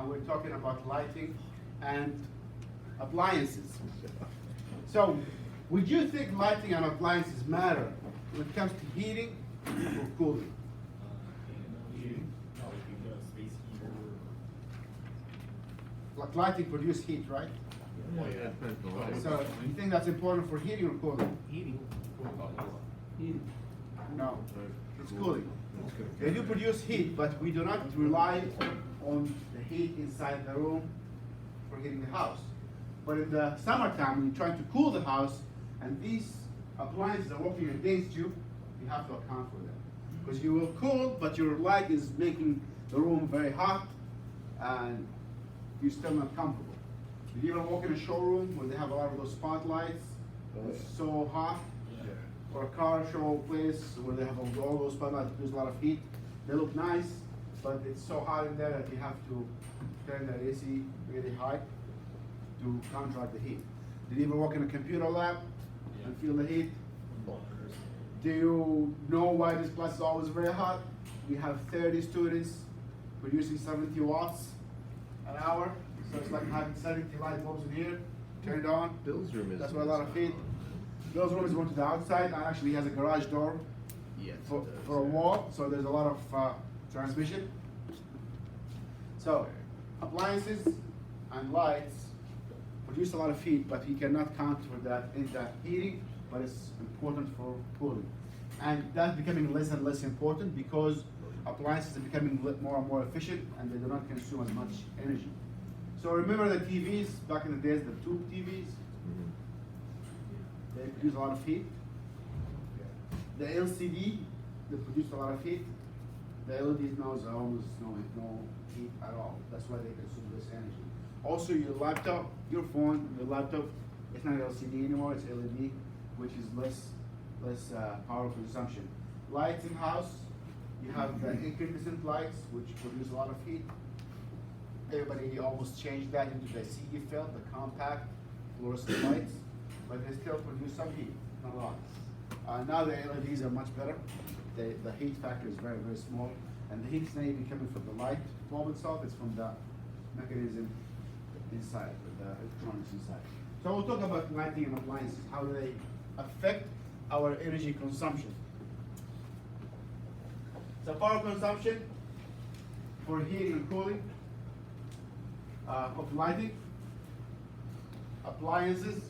and we're talking about lighting and appliances. So, would you think lighting and appliances matter when it comes to heating or cooling? Like lighting produces heat, right? So, you think that's important for heating or cooling? Heating. No, it's cooling. They do produce heat, but we do not rely on the heat inside the room for heating the house. But in the summertime, when you're trying to cool the house, and these appliances are working against you, you have to account for them. Because you will cool, but your light is making the room very hot, and you're still not comfortable. Did you ever walk in a showroom where they have a lot of those spotlights? It's so hot. Or a car show place where they have all those spotlights that produce a lot of heat. They look nice, but it's so hot in there that you have to turn the AC really high to counteract the heat. Did you ever walk in a computer lab and feel the heat? Do you know why this place is always very hot? We have 30 students producing 70 watts an hour. So it's like having 70 light bulbs in here, turned on. Bill's room is. That's why a lot of heat. Bill's room is going to the outside, and actually he has a garage door Yes, for a wall, so there's a lot of transmission. So, appliances and lights produce a lot of heat, but we cannot count for that in the heating, but it's important for cooling. And that's becoming less and less important because appliances are becoming more and more efficient, and they do not consume as much energy. So remember the TVs, back in the days, the tube TVs? They produce a lot of heat. The LCD, they produce a lot of heat. The LEDs now is almost no heat at all. That's why they consume less energy. Also, your laptop, your phone, your laptop, it's not LCD anymore, it's LED, which is less power consumption. Lights in house, you have the incandescent lights, which produce a lot of heat. Everybody almost changed that into the CE film, the compact fluorescent lights, but they still produce some heat, not a lot. Now the LEDs are much better. The heat factor is very, very small, and the heat's not even coming from the light bulb itself, it's from the mechanism inside, the electronics inside. So we'll talk about lighting and appliances, how do they affect our energy consumption. So power consumption for heating and cooling, of lighting, appliances.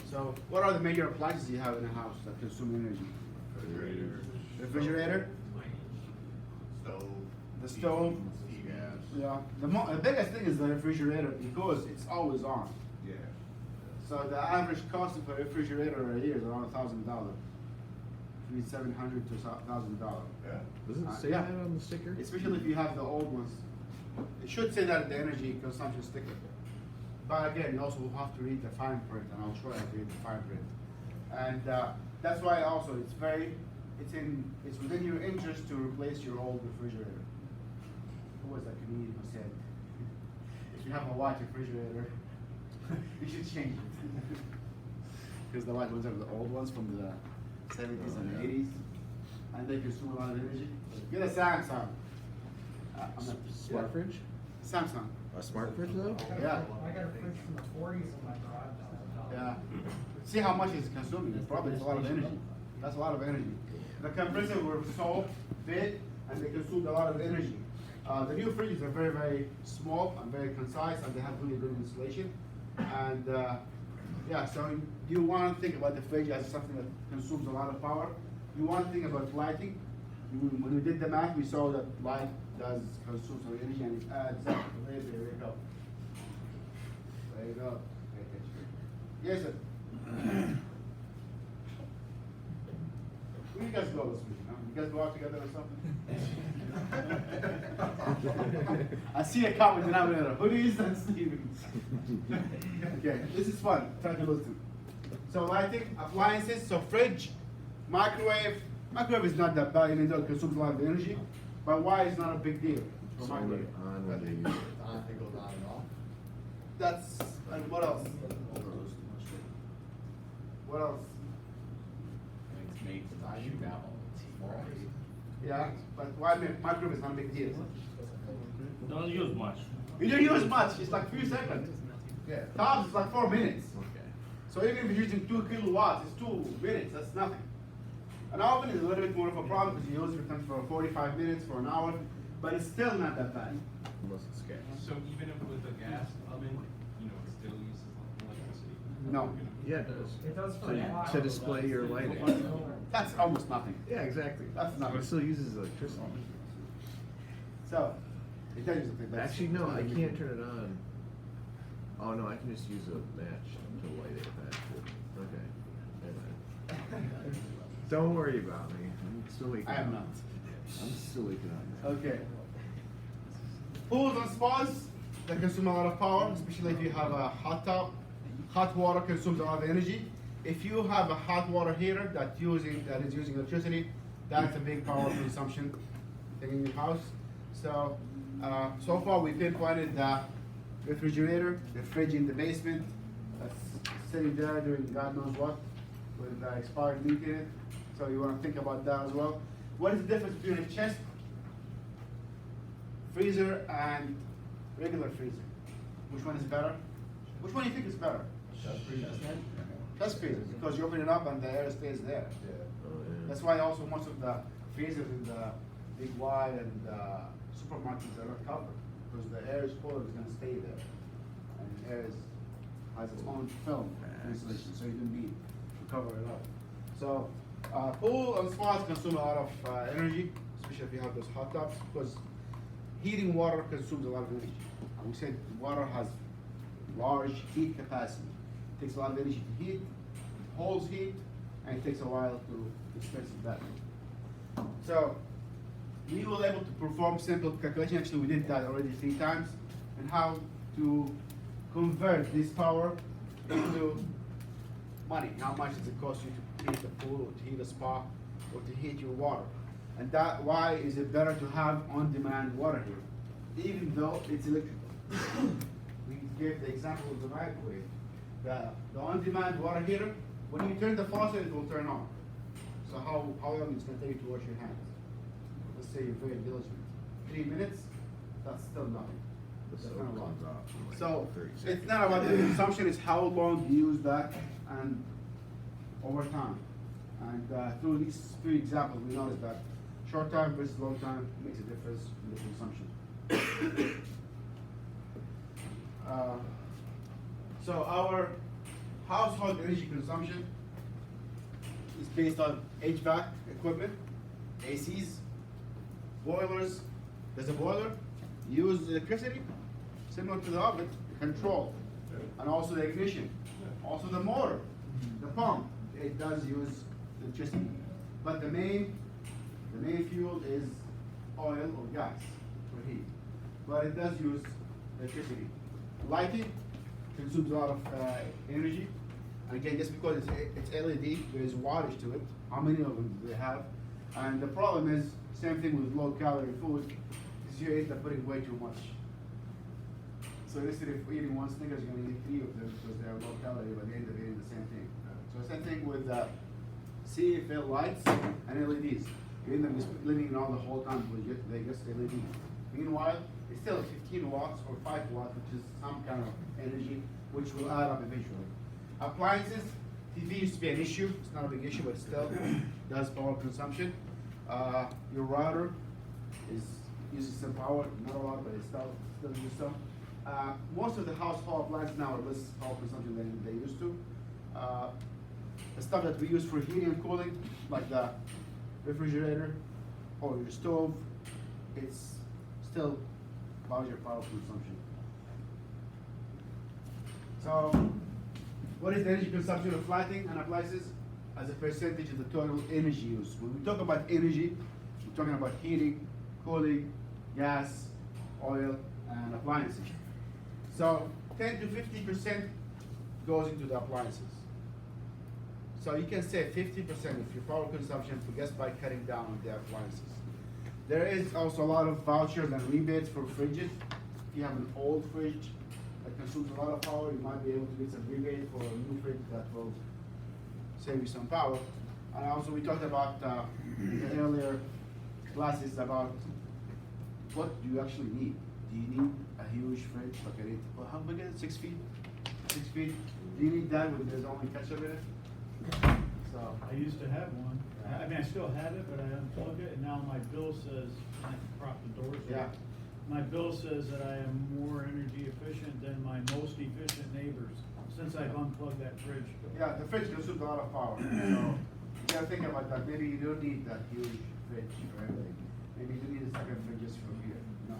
So what are the major appliances you have in a house that consume energy? Refrigerator. Stove. The stove. Gas. Yeah. The biggest thing is the refrigerator because it's always on. Yeah. So the average cost of a refrigerator a year is around $1,000. Between $700 to $1,000. Yeah. Doesn't it say yeah. that on the sticker? Especially if you have the old ones. It should say that in the energy consumption sticker. But again, you also have to read the fine print, and I'll show you how to read the fine print. And that's why also it's within your interest to replace your old refrigerator. Who was that comedian who said, if you have a white refrigerator, you should change it. Because the white ones are the old ones from the 70s and 80s, and they consume a lot of energy. Get a Samsung. I'm not, Smart fridge? Samsung. A smart fridge though? Yeah. I got a fridge from the 40s in my garage. Yeah. See how much it's consuming. It's probably a lot of energy. That's a lot of energy. The compressors were so big and they consumed a lot of energy. The new fridges are very, very small and very concise, and they have really good insulation. And yeah, so you want to think about the fridge as something that consumes a lot of power. You want to think about lighting. When we did the math, we saw that light does consume some energy, and it adds up. There you go. There you go. Yes, sir. Where you guys go this week? Huh? You guys go out together or something? I see a common denominator. Hoodies and Stevens. Okay, this is fun. Try to listen. So lighting, appliances, so fridge, microwave. Microwave is not that bad, even though it consumes a lot of energy. But why is not a big deal for It's only microwave? on when they use it. I don't think it goes on and off. That's, and what else? What else? It's made to shoot out. Yeah, but why microwave is not a big deal. Don't use much. You don't use much, it's like few seconds. Yeah. Tops is like 4 minutes. Okay. So even if you're using 2 kilowatts, it's 2 minutes, that's nothing. An oven is a little bit more of a problem because you use it for 45 minutes, for an hour, but it's still not that bad. Unless it's gas. So even if with a gas oven, you know, it still uses electricity? No, Yeah, it does. It does for So you- that. to display your lighting. that's almost nothing. Yeah, exactly. That's not- It still uses electricity. So, it does use something, but it's- Actually, no, I can't turn it on. Oh no, I can just use a match to light it. Okay. Never mind. Don't worry about me. I'm still waking I am up. not. I'm still waking up. Okay. Pools and spas that consume a lot of power, especially if you have a hot tub. Hot water consumes a lot of energy. If you have a hot water heater that is using electricity, that's a big power consumption thing in your house. So, so far we pinpointed the refrigerator, the fridge in the basement, that's sitting there doing God knows what with expired meat in it. So you want to think about that as well. What is the difference between a chest freezer and regular freezer? Which one is better? Which one do you think is better? Chest freezer, because you open it up and the air stays there. Oh, yeah. That's why also most of the freezers in the big wide and supermarkets are not covered, because the air is cold, it's gonna stay there. And air has its own film insulation, so you don't need to cover it up. So, pool and spas consume a lot of energy, especially if you have those hot tubs, because heating water consumes a lot of energy. And we said water has large heat capacity. It takes a lot of energy to heat, it holds heat, and it takes a while to dispense it back. So, we were able to perform simple calculation. Actually, we did that already 3 times, and how to convert this power into money. How much does it cost you to heat the pool, or to heat a spa, or to heat your water? And that why is it better to have on-demand water heater, even though it's electrical. We gave the example of the microwave. The on-demand water heater, when you turn the faucet, it will turn on. So how long it's gonna take you to wash your hands? Let's say you're very diligent. 3 minutes, that's still nothing. The That's soap not a lot. comes off in like So, 30 it's seconds. not about the consumption, it's how long you use that and over time. And through these 3 examples, we noticed that short time versus long time makes a difference in the consumption. So our household energy consumption is based on HVAC equipment, ACs, boilers. There's a boiler, use electricity, similar to the oven, control, and also the ignition, also the motor, the pump. It does use electricity, but the main fuel is oil or gas for heat, but it does use electricity. Lighting consumes a lot of energy. And again, just because it's LED, there is wattage to it. How many of them do they have? And the problem is, same thing with low-calorie food, is you end up putting way too much. So instead of eating 1 Snickers, you're gonna eat 3 of them because they're low-calorie, but they end up eating the same thing. So same thing with CFL lights and LEDs. You end up just living in all the whole time because they just LED. Meanwhile, it's still 15 watts or 5 watts, which is some kind of energy, which will add up eventually. Appliances, TV used to be an issue. It's not a big issue, but it still does power consumption. Your router uses some power, not a lot, but it still uses some. Most of the household appliances now are less power consumption than they used to. The stuff that we use for heating and cooling, like the refrigerator or your stove, it's still larger power consumption. So, what is the energy consumption of lighting and appliances as a percentage of the total energy use? When we talk about energy, we're talking about heating, cooling, gas, oil, and appliances. So, 10 to 50% goes into the appliances. So you can say 50% of your power consumption just by cutting down on the appliances. There is also a lot of vouchers and rebates for fridges. If you have an old fridge that consumes a lot of power, you might be able to get some rebate for a new fridge that will save you some power. And also we talked about the earlier class is about what do you actually need. Do you need a huge fridge, like an 8, well, how big is it, 6 feet? 6 feet, do you need that when there's only ketchup in it? So, I used to have one. I mean, I still have it, but I unplugged it, and now my bill says, I can prop the doors. up. Yeah. My bill says that I am more energy efficient than my most efficient neighbors, since I've unplugged that fridge. yeah, the fridge consumes a lot of power, so you gotta think about that, maybe you don't need that huge fridge for everything. Maybe you need a second fridge just from here. No,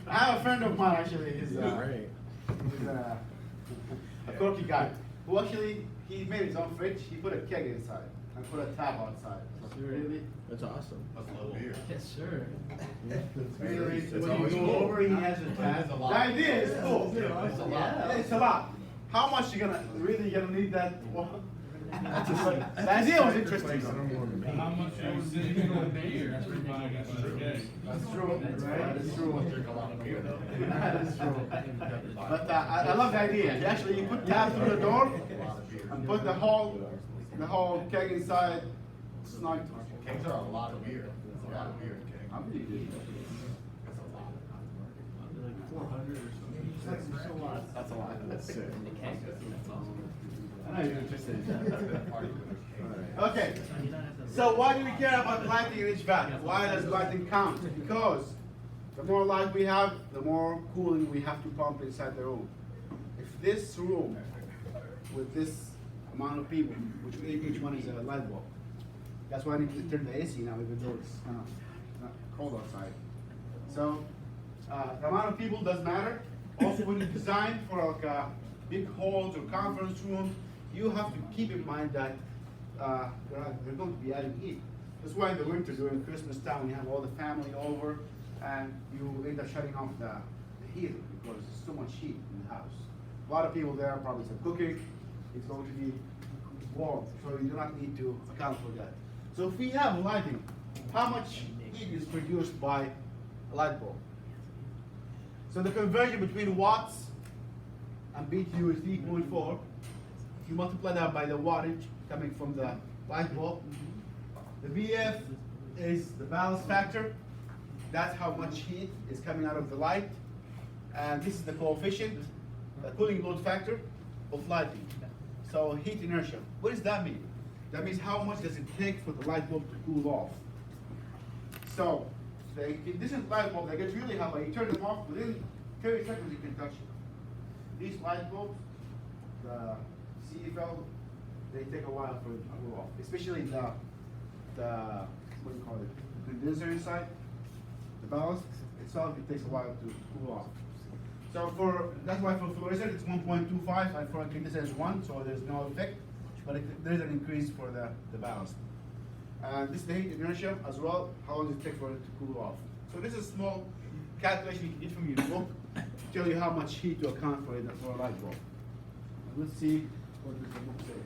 I have a friend of mine, actually, he's Right. a quirky guy, who actually, he made his own fridge, he put a keg inside, and put a tap outside. Really? That's awesome. That's a little beer. Yes, sir. Really? It's When always you go cool. over, he has a But tab. it's a The lot. idea is cool. It's a lot. Yeah. It's a lot. How much you gonna, really gonna need that? The idea was interesting. How much are you sitting in a beer? That's pretty much okay. That's true, right? That's true. Drink a lot of beer though. That is true. But I love the idea. Actually, you put tap through the door and put the whole keg inside. It's not. Kegs are a lot of beer. It's a lot of beer in kegs. I'm really good. That's a lot. Like 400 or something. That's a lot. That's a lot. That's sick. I know you're interested in that. Party with those kegs. Okay. So why do we care about lighting in HVAC? Why does lighting count? Because the more light we have, the more cooling we have to pump inside the room. If this room with this amount of people, which each one is a light bulb, that's why I need to turn the AC now, even though it's kind of not cold outside. So the amount of people does matter. Also, when you design for like big halls or conference rooms, you have to keep in mind that they're going to be adding heat. That's why in the winter during Christmas time, when you have all the family over, and you end up shutting off the heater because there's so much heat in the house. A lot of people there are probably some cooking. It's going to be warm, so you do not need to account for that. So if we have lighting, how much heat is produced by a light bulb? So the conversion between watts and BTU is 3.4. You multiply that by the wattage coming from the light bulb. The BF is the balance factor. That's how much heat is coming out of the light. And this is the coefficient, the cooling load factor of lighting. So heat inertia. What does that mean? That means how much does it take for the light bulb to cool off. So the incandescent light bulb, they get really hot, but you turn them off, within 30 seconds you can touch it. These light bulbs, the CFL, they take a while for it to cool off, especially the what do you call it, the condenser inside, the ballast itself, it takes a while to cool off. So that's why for fluorescent it's 1.25 and for condenser it's 1, so there's no effect, but there's an increase for the ballast. And this is the heat inertia as well, how long does it take for it to cool off. So this is a small calculation you can get from your book to tell you how much heat to account for a light bulb. Let's see what does the book say.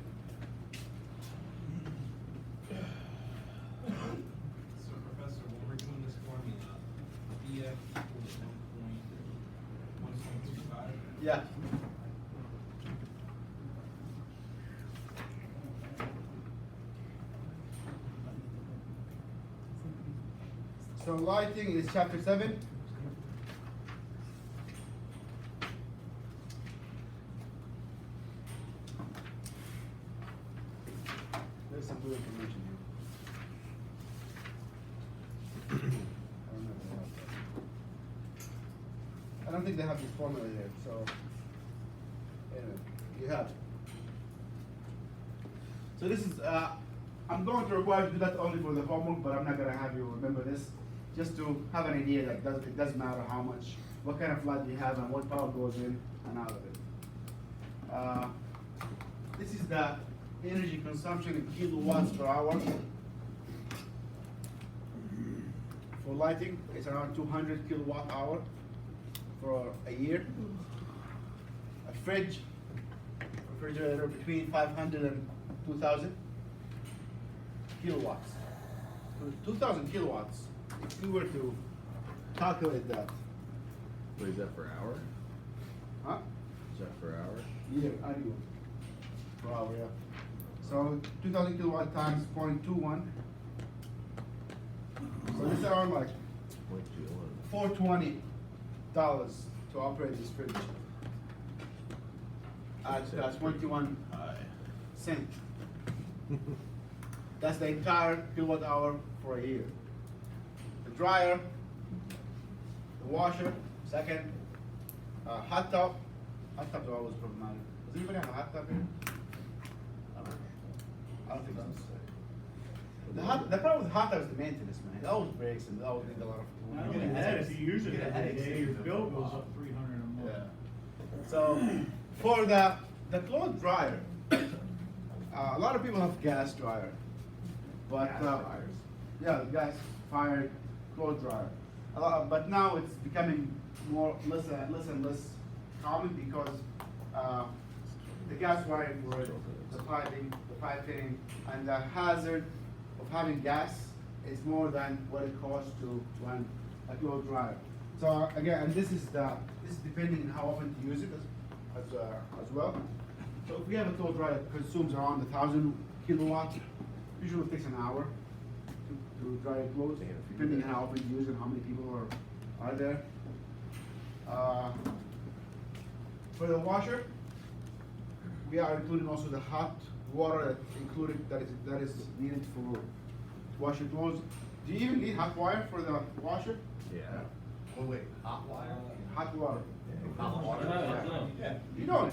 So Professor, when we're doing this formula, BF equals 1.25. Yeah. So lighting is chapter 7. There's some good information here. I don't think they have this formula here, so anyway, you have it. So this is, I'm going to require you to do that only for the homework, but I'm not gonna have you remember this, just to have an idea that it doesn't matter how much, what kind of light you have and what power goes in and out of it. This is the energy consumption in kilowatts per hour. For lighting, it's around 200 kilowatt hour for a year. A refrigerator between 500 and 2,000 kilowatts. So 2,000 kilowatts, if you were to calculate that, Wait, is that per hour? huh? Is that per hour? Year, annual, per hour, yeah. So 2,000 kilowatt times 0.21 So it's around like Point two one. $420 to operate this fridge. At 21 cent. That's the entire kilowatt hour for a year. The dryer, the washer, second, hot tub. Hot tubs are always problematic. Does anybody have a hot tub here? I don't think so. The problem with hot tub is the maintenance, man. It always breaks and it always needs a lot of. Not only that, if you use it every day, your bill goes up 300 a month. Yeah. So for the clothes dryer, a lot of people have gas dryer, but yeah, gas fired clothes dryer. But now it's becoming less and less common because the gas wiring for it, the piping, and the hazard of having gas is more than what it costs to run a clothes dryer. So again, and this is depending on how often you use it as well. So if we have a clothes dryer that consumes around 1,000 kilowatts, usually it takes an hour to dry clothes, depending on how often you use it, how many people are there. For the washer, we are including also the hot water that is needed for wash your clothes. Do you even need hot wire for the washer? Yeah. Oh, wait, hot wire? Hot water. Hot water? Yeah. You don't?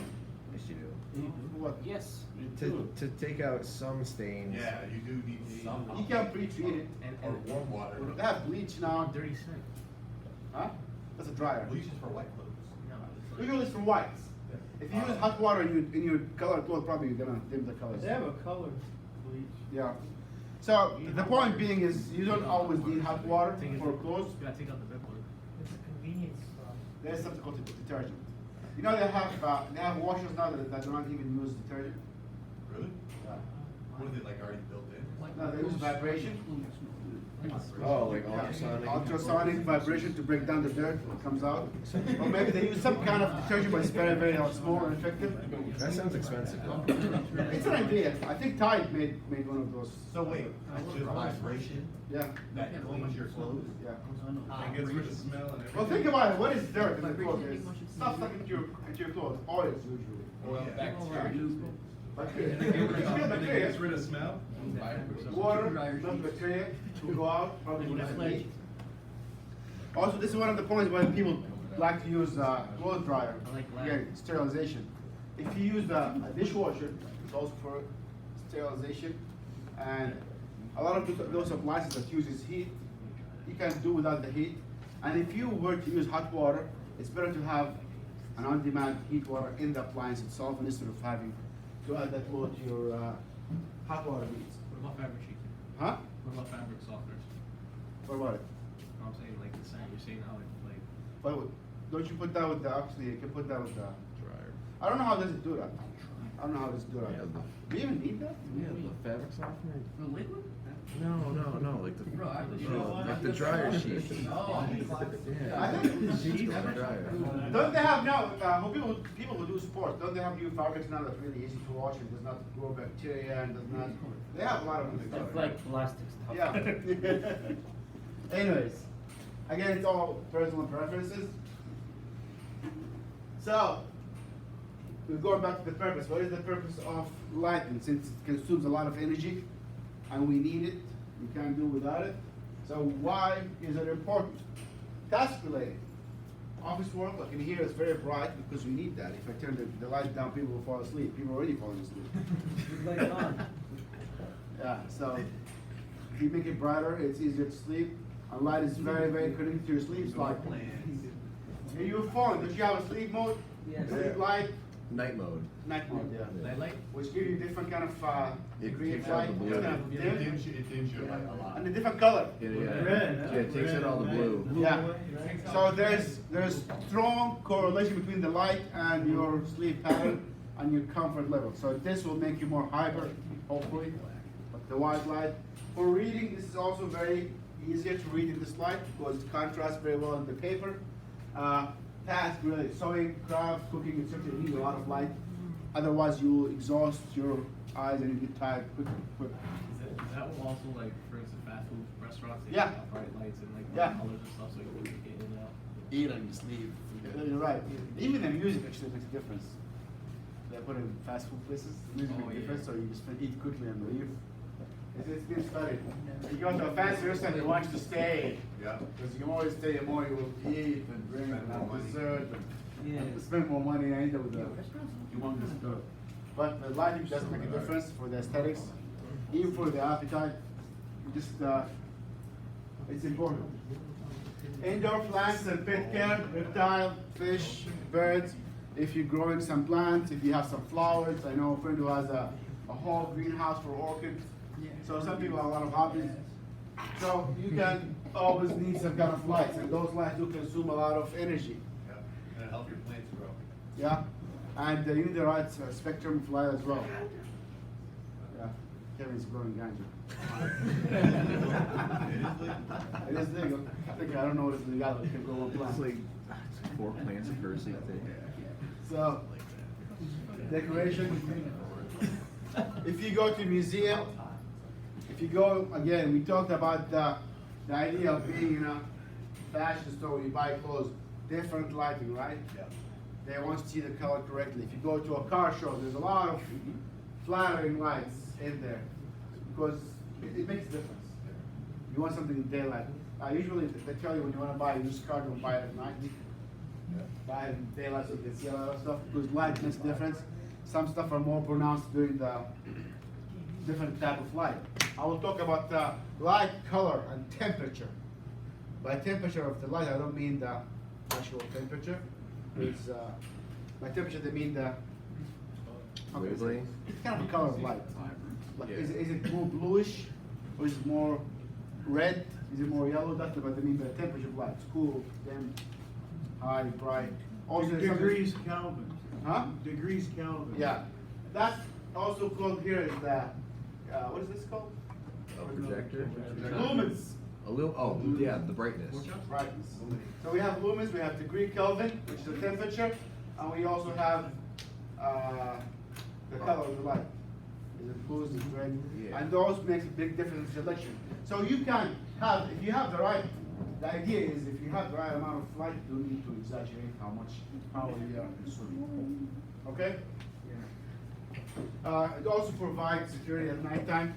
Yes, you do. What? Yes. To take out some stains. Yeah, you do need some. You can't pre-treat it. Or warm water. They have bleach now. Dirty sink. Huh? That's a dryer. Bleach is for white clothes. Usually it's for whites. If you use hot water in your colored clothes, probably you're gonna dim the colors. They have a color bleach. Yeah. So the point being is you don't always need hot water for clothes. You gotta take out the bed water. It's a convenience store. There's something called detergent. You know they have washers now that do not even use detergent. Really? Yeah. What are they, like already built in? No, they use vibration. Oh, like Yeah. ultrasonic. Ultrasonic vibration to break down the dirt that comes out. Or maybe they use some kind of detergent, but it's very, very small and effective. That sounds expensive. It's an idea. I think Tide made one of those. So wait, just vibration Yeah. that cleans your clothes? Yeah. And gets rid of smell and everything. Well, think about it. What is dirt in the clothes? It's stuff stuck into your clothes. Oils usually. Oil, bacteria. Bacteria. And it gets rid of- and it Bacteria. gets rid of smell? Water, not bacteria, will go out, probably will not leak. Also, this is one of the points why people like to use clothes dryer. Again, sterilization. If you use a dishwasher, it's also for sterilization. And a lot of those appliances that uses heat, you can do without the heat. And if you were to use hot water, it's better to have an on-demand heat water in the appliance itself instead of having to add that water to your hot water needs. What about fabric sheets? Huh? What about fabric softeners? What about it? No, I'm saying like the same, you're saying how it like. But don't you put that with the, actually, you can put that with the, Dryer. I don't know how does it do that. I don't know how does it do that. Yeah, Do you even need that? Yeah, the fabric softener. The liquid? No, like the Bro, I was- like the dryer sheet. Oh. Yeah. I think- the sheets go in the dryer. Don't they have now, people who do sports, don't they have new fabrics now that's really easy to wash and does not grow bacteria and does not, they have a lot of them. That's like plastic stuff. Yeah. Anyways, again, it's all personal preferences. So, we're going back to the purpose. What is the purpose of lighting? Since it consumes a lot of energy and we need it, we can't do without it. So why is it important? Task related. Office work, like in here, is very bright because we need that. If I turn the lights down, people will fall asleep. People are already falling asleep. Yeah, so if you make it brighter, it's easier to sleep. And light is very, very connected to your sleep cycle. In your phone, don't you have a sleep mode? Yes. Sleep light, Night mode. night mode, yeah. Nightlight? Which give you different kind of It degree takes of out light. the blue. It's kind of It dim, dims your light a lot. and a different color. Yeah. Red, Yeah, it takes out all the blue. Yeah. So there's strong correlation between the light and your sleep pattern and your comfort level. So this will make you more hyper, hopefully. But the white light. For reading, this is also very easier to read in this light because it contrasts very well in the paper. Task really, sewing, craft, cooking, etc. You need a lot of light. Otherwise, you will exhaust your eyes and you get tired quick. Is that what also like, for instance, fast food restaurants? They Yeah. have bright lights and like Yeah. bright colors and stuff, so you can get in and out. Eat and just leave. You're right. Even the music actually makes a difference. They put in fast food places, the music Oh, makes a yeah. difference, so you just eat quickly and leave. It's been studied. You go to a fancy restaurant, they want you to stay. Yeah. Because you can always stay, the more you will eat and drink Spend and more have money. dessert. And Yeah. spend more money and end up with a humongous bill. But the lighting does make a difference for the aesthetics, even for the appetite. You just, it's important. Indoor plants and pet care, reptile, fish, birds. If you're growing some plants, if you have some flowers, I know a friend who has a whole greenhouse for orchids. So some people have a lot of hobbies. So you can always need some kind of lights, and those lights do consume a lot of energy. Yeah, and it'll help your plants grow. Yeah, and you need the right spectrum of light as well. Yeah, Kevin's growing ganja. It is legal. I don't know what is legal, but you can grow one It's plant. like 4 plants per seed thing. So, decoration. If you go to a museum, if you go, again, we talked about the idea of being in a fashion store where you buy clothes, different lighting, right? Yeah. They want to see the color correctly. If you go to a car show, there's a lot of flattering lights in there because it makes a difference. You want something in daylight. Usually they tell you when you want to buy a used car, don't buy it at night. Buy it in daylight so you can see a lot of stuff because light makes a difference. Some stuff are more pronounced during the different type of light. I will talk about light, color, and temperature. By temperature of the light, I don't mean the actual temperature. It's by temperature, they mean the Wavelength? It's kind of a color of light. Like, Yeah. is it more bluish or is it more red? Is it more yellow? That's what I mean by temperature of light. It's cool, dim, high, bright. Also, there's something- Degrees Kelvin. Huh? Degrees Kelvin. Yeah, that's also called here is the what is this called? Projector? Lumens. Oh, yeah, the brightness. Brightness. So we have lumens, we have degree Kelvin, which is the temperature, and we also have the color of the light. Is it blue, is it red? Yeah. And those makes a big difference in selection. So you can have, if you have the right, the idea is if you have the right amount of light, you don't need to exaggerate how much power you are consuming. Okay? It also provides security at nighttime.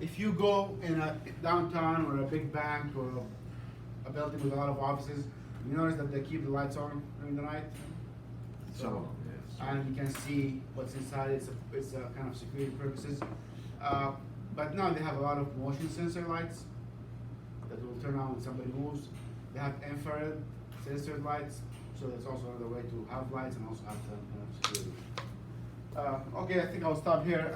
If you go in a downtown or a big bank or a building with a lot of offices, you notice that they keep the lights on during the night. Some of them, yes. And you can see what's inside. It's a kind of security purposes. But now they have a lot of motion sensor lights that will turn on when somebody moves. They have infrared sensor lights, so that's also another way to have lights and also have some kind of security. Okay, I think I'll stop here.